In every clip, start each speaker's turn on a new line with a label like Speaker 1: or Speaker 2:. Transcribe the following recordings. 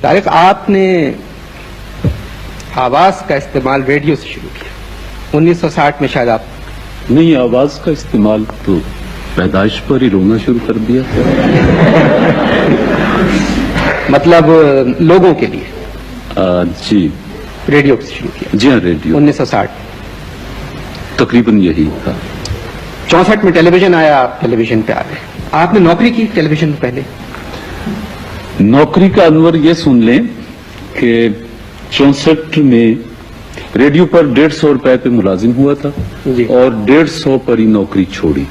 Speaker 1: طارق، آپ نے آواز کا استعمال ریڈیو سے شروع کیا 1960 میں شاید. آپ
Speaker 2: نہیں، آواز کا استعمال تو پیدائش پر ہی رونا شروع کر دیا.
Speaker 1: مطلب لوگوں کے لیے
Speaker 2: جی
Speaker 1: ریڈیو سے شروع کیا.
Speaker 2: جی ہاں، ریڈیو
Speaker 1: 1960
Speaker 2: تقریباً یہی تھا.
Speaker 1: 64 میں ٹیلی ویژن آیا، آپ ٹیلی ویژن پہ آ گئے. آپ نے نوکری کی ٹیلی ویژن میں پہلے؟
Speaker 2: نوکری کا انور یہ سن لیں کہ 64 میں ریڈیو پر 150 روپے پہ ملازم ہوا تھا
Speaker 1: جی.
Speaker 2: اور 150 پر ہی نوکری چھوڑی.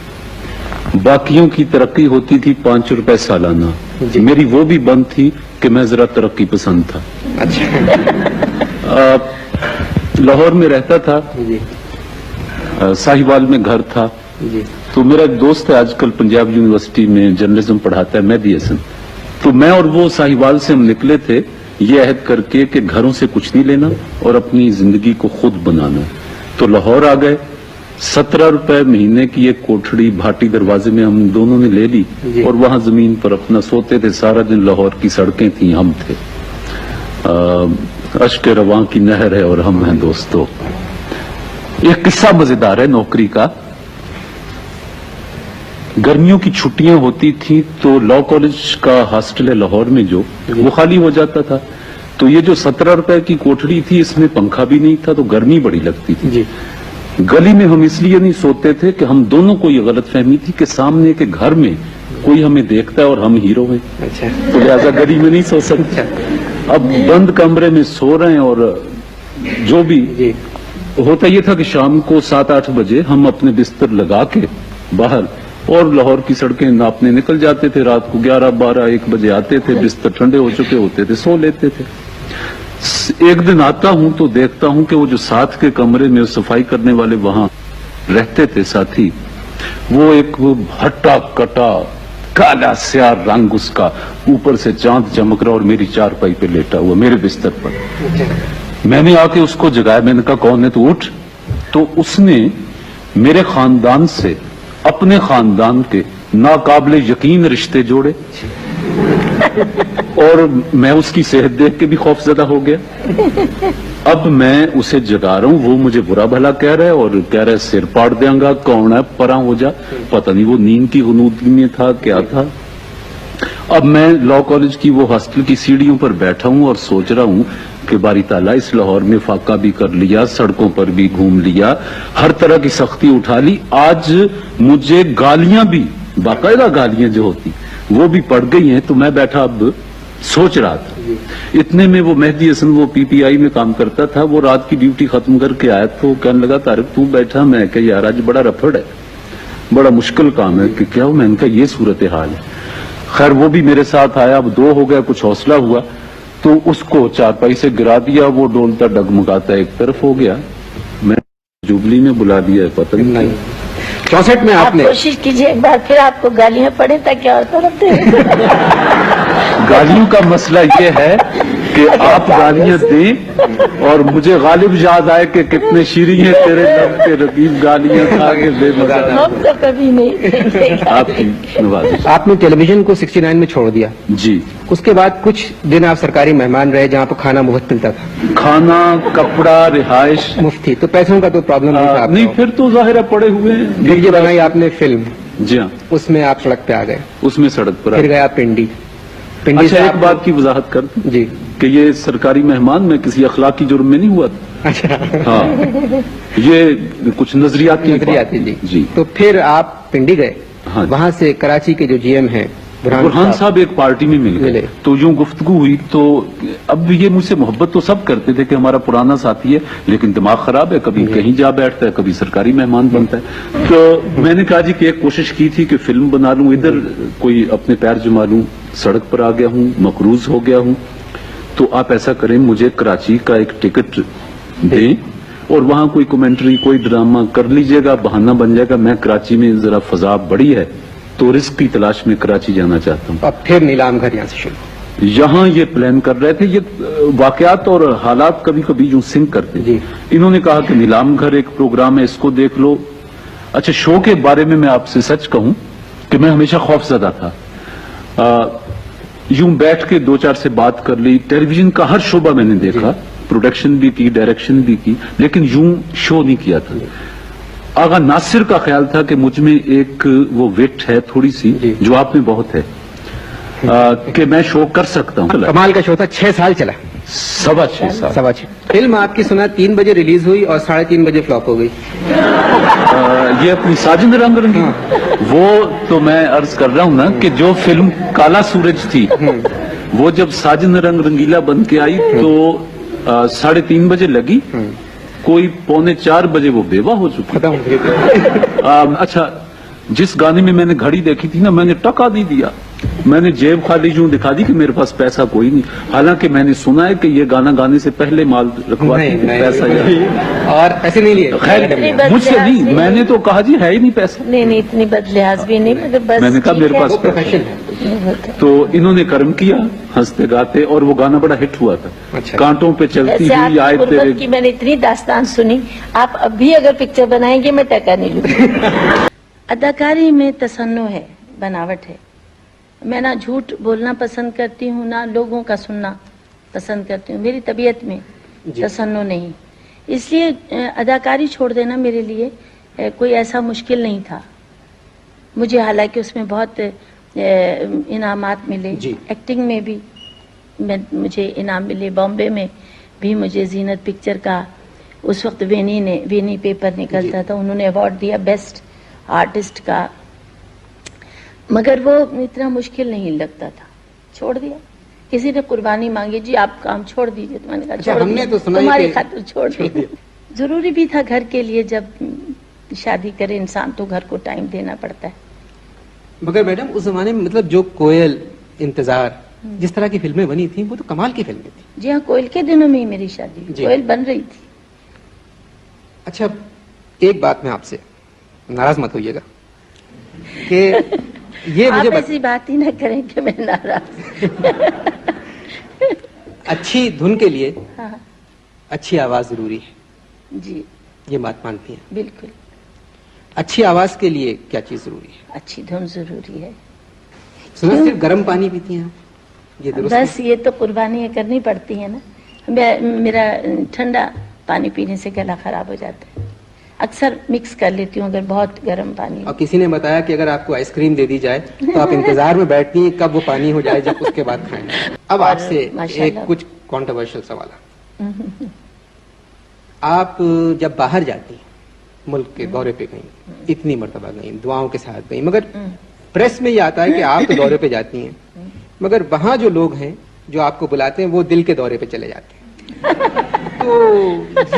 Speaker 2: باقیوں کی ترقی ہوتی تھی 5 روپے سالانہ.
Speaker 1: جی.
Speaker 2: میری وہ بھی بند تھی کہ میں ذرا ترقی پسند تھا.
Speaker 1: اچھا.
Speaker 2: لاہور میں رہتا تھا،
Speaker 1: جی
Speaker 2: ساہیوال میں گھر تھا.
Speaker 1: جی.
Speaker 2: تو میرا ایک دوست ہے، آج کل پنجاب یونیورسٹی میں جرنلزم پڑھاتا ہے، مہدی حسن. تو میں اور وہ ساہیوال سے ہم نکلے تھے یہ عہد کر کے کہ گھروں سے کچھ نہیں لینا اور اپنی زندگی کو خود بنانا. تو لاہور آ گئے. 17 روپے مہینے کی ایک کوٹھڑی بھاٹی دروازے میں ہم دونوں نے لے لی اور وہاں زمین پر اپنا سوتے تھے. سارا دن لاہور کی سڑکیں تھیں، ہم تھے. اشک رواں کی نہر ہے اور ہم ہیں دوستو. ایک قصہ مزیدار ہے نوکری کا. گرمیوں کی چھٹیاں ہوتی تھیں تو لا کالج کا ہاسٹل ہے لاہور میں جو، وہ خالی ہو جاتا تھا. تو یہ جو 17 روپے کی کوٹھڑی تھی اس میں پنکھا بھی نہیں تھا تو گرمی بڑی لگتی تھی.
Speaker 1: جی.
Speaker 2: گلی میں ہم اس لیے نہیں سوتے تھے کہ ہم دونوں کو یہ غلط فہمی تھی کہ سامنے کے گھر میں کوئی ہمیں دیکھتا ہے اور ہم ہیرو ہیں.
Speaker 1: اچھا.
Speaker 2: تو لہٰذا گلی میں نہیں سو سکتے. اب بند کمرے میں سو رہے ہیں اور جو بھی
Speaker 1: جی.
Speaker 2: ہوتا یہ تھا کہ شام کو 7-8 بجے ہم اپنے بستر لگا کے باہر اور لاہور کی سڑکیں ناپنے نکل جاتے تھے. رات کو 11-12-1 بجے آتے تھے، بستر ٹھنڈے ہو چکے ہوتے تھے، سو لیتے تھے. ایک دن آتا ہوں تو دیکھتا ہوں کہ وہ جو ساتھ کے کمرے میں صفائی کرنے والے وہاں رہتے تھے ساتھی، وہ ایک ہٹا کٹا کالا سیاہ رنگ اس کا، اوپر سے چاند چمک رہا اور میری چارپائی پہ لیٹا ہوا میرے بستر پر. میں نے آ کے اس کو جگایا. میں نے کہا کون ہے تو؟ اٹھ. تو اس نے میرے خاندان سے اپنے خاندان کے ناقابل یقین رشتے جوڑے اور میں اس کی صحت دیکھ کے بھی خوف زدہ ہو گیا. اب میں اسے جگا رہا ہوں، وہ مجھے برا بھلا کہہ رہا ہے اور کہہ رہا ہے سر پاڑ دیں گا، کون ہے پراں ہو جا. پتہ نہیں وہ نیند کی غنودگی میں تھا کیا تھا. اب میں لا کالج کی وہ ہاسٹل کی سیڑھیوں پر بیٹھا ہوں اور سوچ رہا ہوں کہ باری تعالیٰ اس لاہور میں فاقہ بھی کر لیا، سڑکوں پر بھی گھوم لیا، ہر طرح کی سختی اٹھا لی. آج مجھے گالیاں بھی، باقاعدہ گالیاں جو ہوتی وہ بھی پڑ گئی ہیں. تو میں بیٹھا اب سوچ رہا تھا. اتنے میں وہ مہدی حسن، وہ پی ٹی آئی میں کام کرتا تھا، وہ رات کی ڈیوٹی ختم کر کے آیا تو کہنے لگا طارق تو بیٹھا. میں کہ یار آج بڑا رفڑ ہے، بڑا مشکل کام ہے. کہ کیا ہو؟ میں نے کہا یہ صورتحال ہے. خیر وہ بھی میرے ساتھ آیا. اب 2 ہو گیا، کچھ حوصلہ ہوا تو اس کو چارپائی سے گرا دیا. وہ ڈولتا ڈگمگاتا ایک طرف ہو گیا. میں جوبلی میں بلا دیا ہے، پتہ نہیں.
Speaker 1: 64 میں آپ نے
Speaker 3: کوشش کیجیے ایک بار پھر آپ کو گالیاں پڑے تاکہ اور طرف دیں.
Speaker 2: گالیوں کا مسئلہ یہ ہے کہ آپ گالیاں دیں اور مجھے غالب یاد آئے کہ کتنے شیریں ہیں تیرے لب کے رقیب، گالیاں کھا کے بے مزہ.
Speaker 3: ہم تو کبھی نہیں.
Speaker 2: آپ کی نوازش.
Speaker 1: آپ نے ٹیلی ویژن کو 69 میں چھوڑ دیا.
Speaker 2: جی.
Speaker 1: اس کے بعد کچھ دن آپ سرکاری مہمان رہے جہاں پہ کھانا مفت ملتا تھا.
Speaker 2: کھانا، کپڑا، رہائش
Speaker 1: مفتی. تو پیسوں کا تو پرابلم نہیں تھا.
Speaker 2: نہیں، پھر تو ظاہر ہے پڑے ہوئے ہیں.
Speaker 1: پھر یہ بنائی آپ نے فلم.
Speaker 2: جی ہاں.
Speaker 1: اس میں آپ سڑک پہ آ گئے.
Speaker 2: اس میں سڑک پر
Speaker 1: پھر گیا پنڈی. پنڈی
Speaker 2: اچھا
Speaker 1: سے
Speaker 2: ایک بات کی وضاحت کر دوں
Speaker 1: جی
Speaker 2: کہ یہ سرکاری مہمان میں کسی اخلاقی جرم میں نہیں ہوا تھا.
Speaker 1: اچھا.
Speaker 2: ہاں، یہ کچھ نظریاتی
Speaker 1: جی. تو پھر آپ پنڈی گئے.
Speaker 2: ہاں.
Speaker 1: وہاں سے کراچی کے جو جی ایم ہیں
Speaker 2: برہان صاحب ایک پارٹی میں مل گئے تو یوں گفتگو ہوئی. تو اب یہ مجھ سے محبت تو سب کرتے تھے کہ ہمارا پرانا ساتھی ہے لیکن دماغ خراب ہے، کبھی کہیں جا بیٹھتا ہے، کبھی سرکاری مہمان بنتا ہے. تو میں نے کہا جی کہ ایک کوشش کی تھی کہ فلم بنا لوں، ادھر کوئی اپنے پیر جما لوں. سڑک پر آ گیا ہوں، مقروض ہو گیا ہوں. تو آپ ایسا کریں، مجھے کراچی کا ایک ٹکٹ دیں اور وہاں کوئی کمنٹری، کوئی ڈرامہ کر لیجئے گا، بہانہ بن جائے گا. میں کراچی میں ذرا فضا بڑی ہے تو رزق کی تلاش میں کراچی جانا چاہتا ہوں.
Speaker 1: اب پھر نیلام گھر یہاں سے شروع.
Speaker 2: یہاں یہ پلان کر رہے تھے. یہ واقعات اور حالات کبھی کبھی یوں سنک کرتے.
Speaker 1: جی.
Speaker 2: انہوں نے کہا کہ نیلام گھر ایک پروگرام ہے، اس کو دیکھ لو. اچھا، شو کے بارے میں آپ سے سچ کہوں کہ میں ہمیشہ خوف زدہ تھا. यूं बैठ के दो चार से बात कर ली। टेलीविजन का हर शोबा मैंने देखा, प्रोडक्शन भी की, डायरेक्शन भी की, लेकिन यूं शो नहीं किया था। आगा नासिर का ख्याल था कि मुझ में एक वो विट है थोड़ी सी जो आप में बहुत है, कि मैं शो कर सकता हूँ।
Speaker 1: कमाल का शो था, 6 साल चला।
Speaker 2: 6.25 साल।
Speaker 1: 6.25। फिल्म आपकी सुना 3 बजे रिलीज हुई और 3:30 बजे फ्लॉप हो गई।
Speaker 2: ये अपनी साजिद रंग रंगीला, वो तो मैं अर्ज कर रहा हूँ ना कि जो फिल्म काला सूरज थी, वो जब साजिद रंग रंगीला बन के आई तो 3:30 बजे लगी, कोई 3:45 बजे वो बेवा हो चुका।
Speaker 1: खत्म हो गई।
Speaker 2: अच्छा, जिस गाने में मैंने घड़ी देखी थी ना, मैंने टका नहीं दिया, मैंने जेब खाली यूं दिखा दी कि मेरे पास पैसा कोई नहीं। हालांकि मैंने सुना है कि ये गाना गाने से पहले माल रखवाते थे, पैसा
Speaker 1: और पैसे नहीं लिए।
Speaker 2: खैर मुझसे नहीं, मैंने तो कहा जी है ही नहीं पैसा।
Speaker 3: नहीं इतनी बदलिहाज भी नहीं, मगर बस
Speaker 2: मैंने कहा मेरे पास
Speaker 1: प्रोफेशन है।
Speaker 2: तो इन्होंने कर्म किया हंसते गाते, और वो गाना बड़ा हिट हुआ था।
Speaker 1: अच्छा।
Speaker 2: कांटों पे चलती
Speaker 3: वैसे
Speaker 2: हुई आए
Speaker 3: आप
Speaker 2: तेरे।
Speaker 3: की मैंने इतनी दास्तान सुनी, आप अभी अगर पिक्चर बनाएंगे मैं टका नहीं लूंगी। अदाकारी में तसन्नो है, बनावट है। मैं ना झूठ बोलना पसंद करती हूँ, ना लोगों का सुनना पसंद करती हूँ। मेरी तबीयत में तसन्नो नहीं, इसलिए अदाकारी छोड़ देना मेरे लिए कोई ऐसा मुश्किल नहीं था। मुझे हालांकि उसमें बहुत इनामात मिले, एक्टिंग में भी मुझे इनाम मिले। बॉम्बे में भी मुझे जीनत पिक्चर का, उस वक्त वेनी पेपर निकलता था, उन्होंने अवार्ड दिया बेस्ट आर्टिस्ट का, मगर वो इतना मुश्किल नहीं लगता था, छोड़ दिया। किसी ने कुर्बानी मांगी, जी आप काम छोड़ दीजिए, तो मैंने कहा छोड़
Speaker 1: हमने तो सुना
Speaker 3: तुम्हारी खातिर छोड़ दिया। जरूरी भी था घर के लिए, जब शादी करे इंसान तो घर को टाइम देना पड़ता है।
Speaker 1: मगर मैडम उस जमाने में मतलब जो कोयल, इंतजार, जिस तरह की फिल्में बनी थी वो तो कमाल की फिल्में थी।
Speaker 3: जी हाँ, कोयल के दिनों में ही मेरी शादी, कोयल बन रही थी।
Speaker 1: अच्छा, एक बात मैं आपसे, नाराज मत होइएगा कि ये मुझे
Speaker 3: आप ऐसी बात ही ना करें कि मैं नाराज।
Speaker 1: अच्छी धुन के लिए
Speaker 3: हाँ,
Speaker 1: अच्छी आवाज जरूरी है,
Speaker 3: जी
Speaker 1: ये बात मानती हैं?
Speaker 3: बिल्कुल।
Speaker 1: अच्छी आवाज के लिए क्या चीज जरूरी है?
Speaker 3: अच्छी धुन जरूरी है।
Speaker 1: सुना सिर्फ गर्म पानी पीती हैं आप, ये दुरुस्त
Speaker 3: बस ये तो कुर्बानी करनी पड़ती है ना। मेरा ठंडा पानी पीने से गला खराब हो जाता है, अक्सर मिक्स कर लेती हूँ अगर बहुत गर्म पानी हो।
Speaker 1: और किसी ने बताया कि अगर आपको आइसक्रीम दे दी जाए तो आप इंतजार में बैठती हैं कब वो पानी हो जाए, जब उसके बाद खाएं। अब आपसे एक कुछ कॉन्ट्रोवर्शियल सवाल है। आप जब बाहर जाती, मुल्क के दौरे पे गई, इतनी मर्तबा गई, दुआओं के साथ गई, मगर प्रेस में ये आता है कि आप तो दौरे पे जाती हैं, मगर वहां जो लोग हैं जो आपको बुलाते हैं वो दिल के दौरे पे चले जाते हैं। तो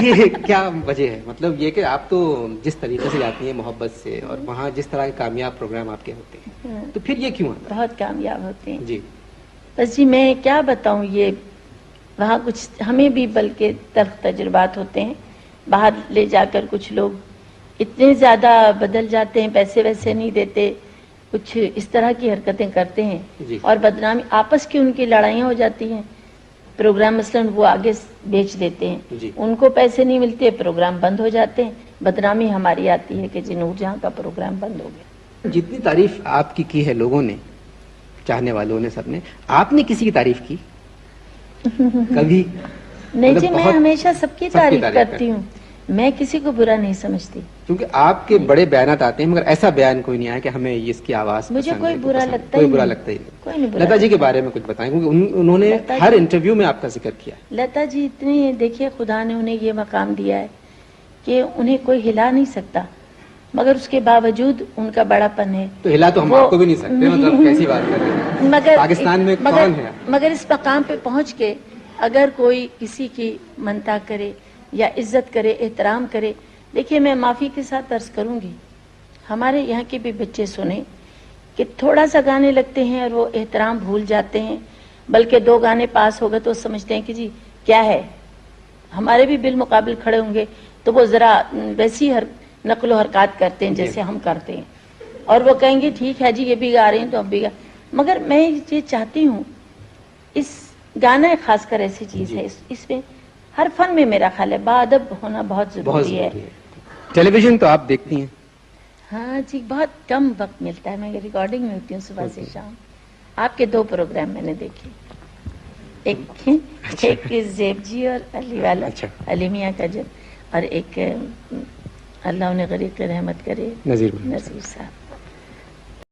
Speaker 1: ये क्या वजह है? मतलब ये कि आप तो जिस तरीके से जाती हैं मोहब्बत से, और वहाँ जिस तरह के कामयाब प्रोग्राम आपके होते हैं, तो फिर ये क्यों आता है?
Speaker 3: बहुत कामयाब होते हैं
Speaker 1: जी।
Speaker 3: बस जी मैं क्या बताऊं, ये वहाँ कुछ हमें भी बल्कि तल्ख तजुर्बात होते हैं। बाहर ले जाकर कुछ लोग इतने ज्यादा बदल जाते हैं, पैसे वैसे नहीं देते, कुछ इस तरह की हरकतें करते हैं, और बदनामी, आपस की उनकी लड़ाइयाँ हो जाती हैं। प्रोग्राम मसलन वो आगे बेच देते हैं, उनको पैसे नहीं मिलते, प्रोग्राम बंद हो जाते हैं, बदनामी हमारी आती है कि जी नूरजहां का प्रोग्राम बंद हो गया।
Speaker 1: जितनी तारीफ आपकी की है लोगों ने, चाहने वालों ने, सबने, आपने किसी की तारीफ की कभी?
Speaker 3: नहीं
Speaker 1: मतलब
Speaker 3: जी, मैं हमेशा सबकी तारीफ करती हूँ, मैं किसी को बुरा नहीं समझती।
Speaker 1: क्योंकि आपके बड़े बयानात आते हैं, मगर ऐसा बयान कोई नहीं आया कि हमें इसकी आवाज
Speaker 3: मुझे
Speaker 1: पसंद
Speaker 3: कोई
Speaker 1: है,
Speaker 3: बुरा
Speaker 1: पसंद है।
Speaker 3: लगता
Speaker 1: कोई
Speaker 3: ही
Speaker 1: बुरा
Speaker 3: नहीं।
Speaker 1: लगता ही नहीं।
Speaker 3: कोई नहीं बुरा
Speaker 1: लता जी के
Speaker 3: लगता।
Speaker 1: बारे में कुछ बताएं, क्योंकि उन्होंने
Speaker 3: लता
Speaker 1: हर
Speaker 3: जी-
Speaker 1: इंटरव्यू में आपका जिक्र किया।
Speaker 3: लता जी इतनी, देखिए खुदा ने उन्हें ये मकाम दिया है कि उन्हें कोई हिला नहीं सकता, मगर उसके बावजूद उनका बड़ापन है।
Speaker 1: तो हिला तो हम
Speaker 3: वो-
Speaker 1: आपको भी नहीं सकते, मतलब कैसी बात कर रहे हैं?
Speaker 3: मगर
Speaker 1: पाकिस्तान में कौन है?
Speaker 3: मगर इस मकाम पे पहुंच के अगर कोई किसी की मनता करे या इज्जत करे, एहतराम करे, देखिए मैं माफी के साथ अर्ज करूंगी, हमारे यहाँ के भी बच्चे सुने कि थोड़ा सा गाने लगते हैं और वो एहतराम भूल जाते हैं, बल्कि 2 गाने पास हो गए तो समझते हैं कि जी क्या है। हमारे भी बिल मुकाबिल खड़े होंगे तो वो जरा वैसी नकलो हरकत करते हैं जैसे हम करते हैं, और वो कहेंगे ठीक है जी ये भी गा रहे हैं तो अब भी गा। मगर मैं ये चाहती हूँ, इस गाना खासकर ऐसी चीज है, इसमें हर फन में मेरा ख्याल है बाअदब होना बहुत जरूरी है।
Speaker 1: टेलीविजन तो आप देखती हैं?
Speaker 3: हाँ जी, बहुत कम वक्त मिलता है, मैं रिकॉर्डिंग में होती हूँ सुबह से शाम, آپ کے 2 پروگرام میں نے دیکھے، ایک زیب جی اور علی والا، علی میاں کا جب، اور ایک اللہ انہیں غریق رحمت کرے،
Speaker 1: نذیر
Speaker 3: صاحب.